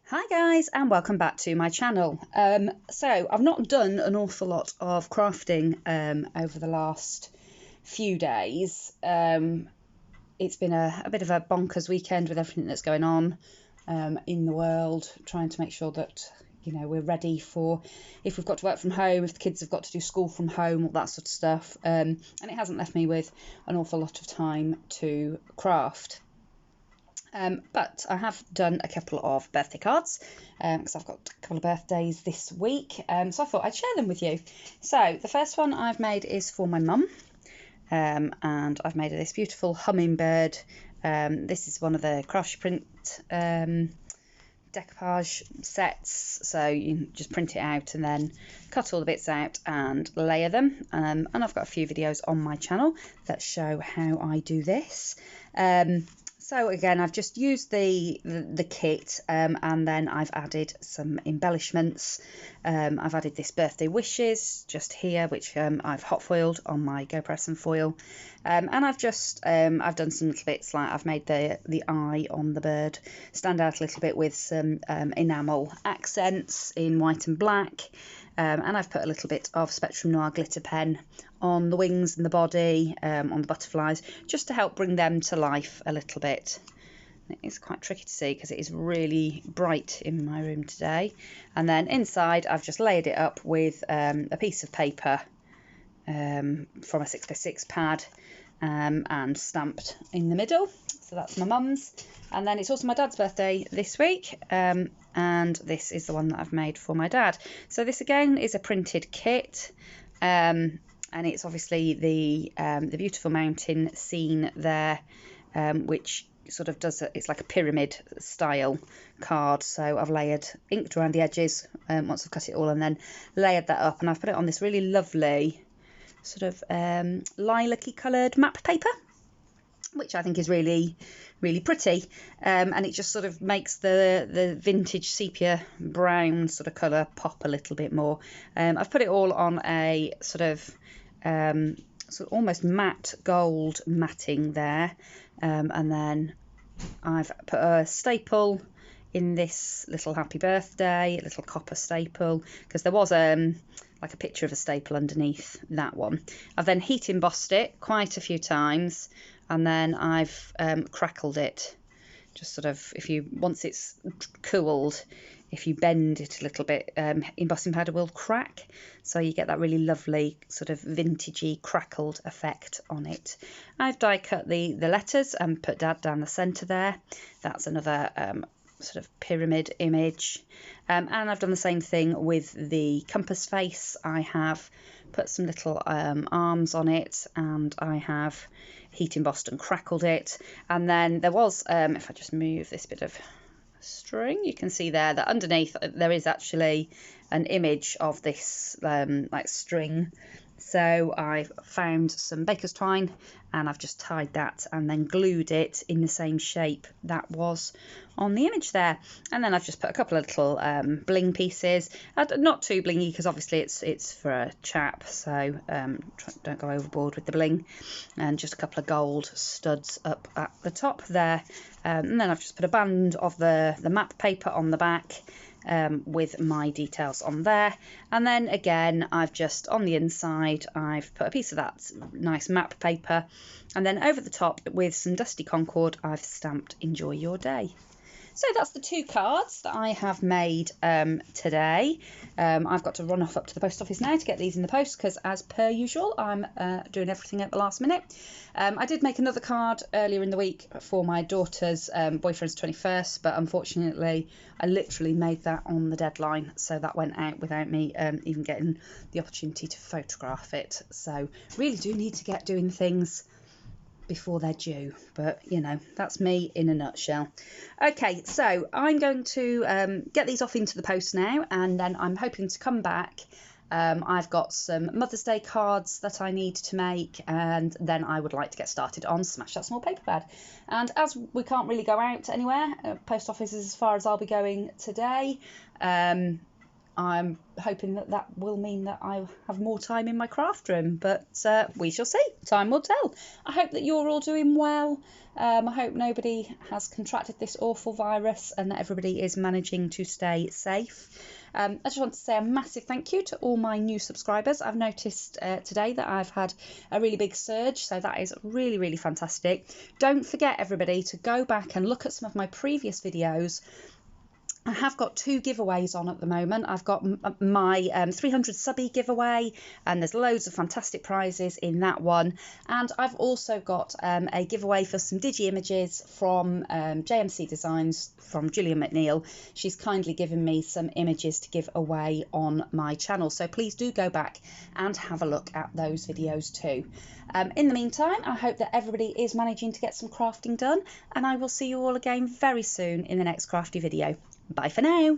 Hi guys, and welcome back to my channel. So I've not done an awful lot of crafting over the last few days. It's been a bit of a bonkers weekend with everything that's going on in the world, trying to make sure that we're ready for if we've got to work from home, if the kids have got to do school from home, all that sort of stuff. And it hasn't left me with an awful lot of time to craft. But I have done a couple of birthday cards because I've got a couple of birthdays this week. So I thought I'd share them with you. So the first one I've made is for my mum. And I've made this beautiful hummingbird. This is one of the craft print decoupage sets. So you just print it out and then cut all the bits out and layer them. And I've got a few videos on my channel that show how I do this. So again, I've just used the kit and then I've added some embellishments. I've added this birthday wishes just here, which I've hot foiled on my GoPro foil. And I've done some little bits, like I've made the eye on the bird stand out a little bit with some enamel accents in white and black. And I've put a little bit of Spectrum Noir glitter pen on the wings and the body, on the butterflies, just to help bring them to life a little bit. It's quite tricky to see because it is really bright in my room today. And then inside I've just layered it up with a piece of paper from a 6x6 pad and stamped in the middle. So that's my mum's. And then it's also my dad's birthday this week. And this is the one that I've made for my dad. So this again is a printed kit. And it's obviously the beautiful mountain scene there, which sort of it's like a pyramid style card. So I've inked around the edges once I've cut it all, and then layered that up, and I've put it on this really lovely sort of lilac-y coloured map paper, which I think is really pretty, and it just sort of makes the vintage sepia brown sort of colour pop a little bit more. I've put it all on a sort of almost matte gold matting there, and then I've put a staple in this little happy birthday, a little copper staple, because there was like a picture of a staple underneath that one. I've then heat embossed it quite a few times, and then I've crackled it. Just sort of, once it's cooled, if you bend it a little bit, embossing powder will crack, so you get that really lovely sort of vintagey crackled effect on it. I've die cut the letters and put Dad down the centre there. That's another sort of pyramid image, and I've done the same thing with the compass face. I have put some little arms on it, and I have heat embossed and crackled it. And then there was, if I just move this bit of string, you can see there that underneath there is actually an image of this like string. So I've found some baker's twine and I've just tied that and then glued it in the same shape that was on the image there. And then I've just put a couple of little bling pieces, not too blingy because obviously it's for a chap, so don't go overboard with the bling, and just a couple of gold studs up at the top there. And then I've just put a band of the map paper on the back, with my details on there. And then again, I've just on the inside I've put a piece of that nice map paper, and then over the top with some dusty concord I've stamped "Enjoy Your Day." So that's the two cards that I have made today. I've got to run off up to the post office now to get these in the post because, as per usual, I'm doing everything at the last minute. I did make another card earlier in the week for my daughter's boyfriend's 21st, but unfortunately I literally made that on the deadline, so that went out without me even getting the opportunity to photograph it. So really do need to get doing things before they're due, but that's me in a nutshell. Okay, so I'm going to get these off into the post now, and then I'm hoping to come back. I've got some Mother's Day cards that I need to make, and then I would like to get started on Smash That Small Paper Pad. And as we can't really go out anywhere, post office is as far as I'll be going today, I'm hoping that that will mean that I have more time in my craft room, but we shall see. Time will tell. I hope that you're all doing well. I hope nobody has contracted this awful virus and that everybody is managing to stay safe. I just want to say a massive thank you to all my new subscribers. I've noticed today that I've had a really big surge, so that is really, really fantastic. Don't forget, everybody, to go back and look at some of my previous videos. I have got 2 giveaways on at the moment. I've got my 300 subby giveaway, and there's loads of fantastic prizes in that one. And I've also got a giveaway for some digi images from JMC Designs from Gillian McNeil. She's kindly given me some images to give away on my channel. So please do go back and have a look at those videos too. In the meantime, I hope that everybody is managing to get some crafting done, and I will see you all again very soon in the next crafty video. Bye for now.